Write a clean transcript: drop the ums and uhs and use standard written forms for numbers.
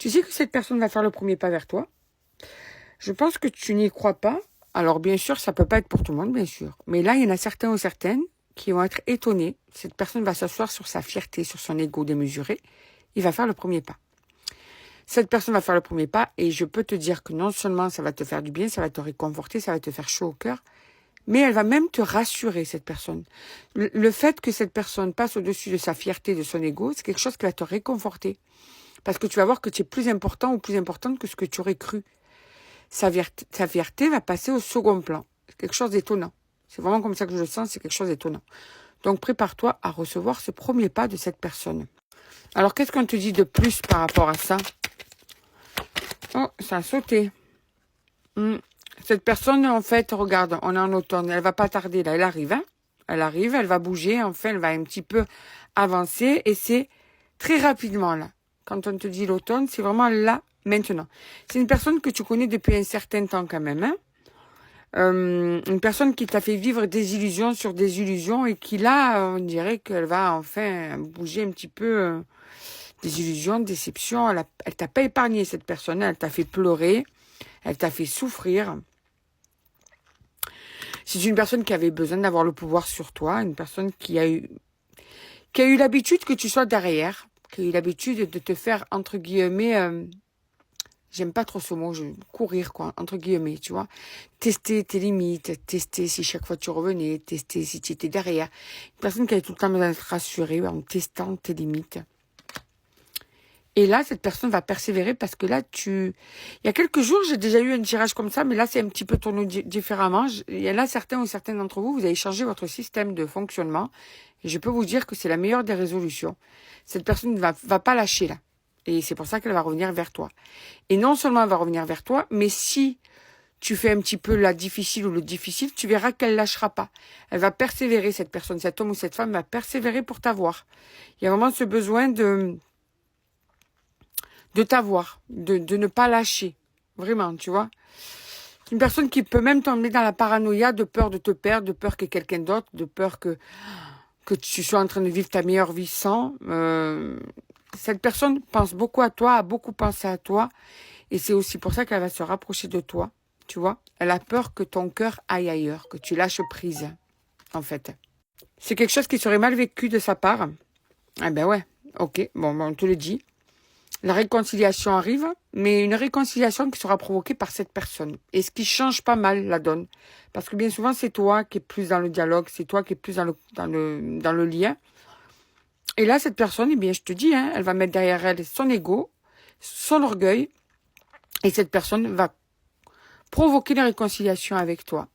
Tu sais que cette personne va faire le premier pas vers toi. Je pense que tu n'y crois pas. Alors, bien sûr, ça peut pas être pour tout le monde, bien sûr. Mais là, il y en a certains ou certaines qui vont être étonnés. Cette personne va s'asseoir sur sa fierté, sur son ego démesuré. Il va faire le premier pas. Cette personne va faire le premier pas et je peux te dire que non seulement ça va te faire du bien, ça va te réconforter, ça va te faire chaud au cœur, mais elle va même te rassurer, cette personne. Le fait que cette personne passe au-dessus de sa fierté, de son ego, c'est quelque chose qui va te réconforter. Parce que tu vas voir que tu es plus important ou plus importante que ce que tu aurais cru. Sa fierté va passer au second plan. C'est quelque chose d'étonnant. C'est vraiment comme ça que je le sens, c'est quelque chose d'étonnant. Donc prépare-toi à recevoir ce premier pas de cette personne. Alors qu'est-ce qu'on te dit de plus par rapport à ça? Oh, ça a sauté. Cette personne, en fait, regarde, on est en automne, elle va pas tarder, là, elle arrive, hein. Elle arrive, elle va bouger, enfin, elle va un petit peu avancer, et c'est très rapidement, là. Quand on te dit l'automne, c'est vraiment là, maintenant. C'est une personne que tu connais depuis un certain temps, quand même, hein. Une personne qui t'a fait vivre des illusions sur des illusions, et qui, là, on dirait qu'elle va, enfin, bouger un petit peu, des illusions, déceptions. Elle t'a pas épargné, cette personne, elle t'a fait pleurer, elle t'a fait souffrir. C'est une personne qui avait besoin d'avoir le pouvoir sur toi, une personne qui a eu l'habitude que tu sois derrière, qui a eu l'habitude de te faire, entre guillemets, j'aime pas trop ce mot, courir, quoi, entre guillemets, tu vois. Tester tes limites, tester si chaque fois tu revenais, tester si tu étais derrière. Une personne qui avait tout le temps besoin d'être rassurée en testant tes limites. Et là, cette personne va persévérer parce que là, il y a quelques jours, j'ai déjà eu un tirage comme ça, mais là, c'est un petit peu tourné différemment. Il y en a certains ou certaines d'entre vous, vous avez changé votre système de fonctionnement. Et je peux vous dire que c'est la meilleure des résolutions. Cette personne ne va pas lâcher, là. Et c'est pour ça qu'elle va revenir vers toi. Et non seulement elle va revenir vers toi, mais si tu fais un petit peu la difficile ou le difficile, tu verras qu'elle lâchera pas. Elle va persévérer, cette personne, cet homme ou cette femme va persévérer pour t'avoir. Il y a vraiment ce besoin de t'avoir, de ne pas lâcher. Vraiment, tu vois. C'est une personne qui peut même t'emmener dans la paranoïa de peur de te perdre, de peur que quelqu'un d'autre, de peur que tu sois en train de vivre ta meilleure vie sans. Cette personne pense beaucoup à toi, a beaucoup pensé à toi. Et c'est aussi pour ça qu'elle va se rapprocher de toi. Tu vois. Elle a peur que ton cœur aille ailleurs, que tu lâches prise, en fait. C'est quelque chose qui serait mal vécu de sa part. Eh ben ouais, ok, bon, on te le dit. La réconciliation arrive, mais une réconciliation qui sera provoquée par cette personne. Et ce qui change pas mal la donne. Parce que bien souvent, c'est toi qui es plus dans le dialogue, c'est toi qui es plus dans le lien. Et là, cette personne, eh bien, je te dis, hein, elle va mettre derrière elle son ego, son orgueil, et cette personne va provoquer une réconciliation avec toi.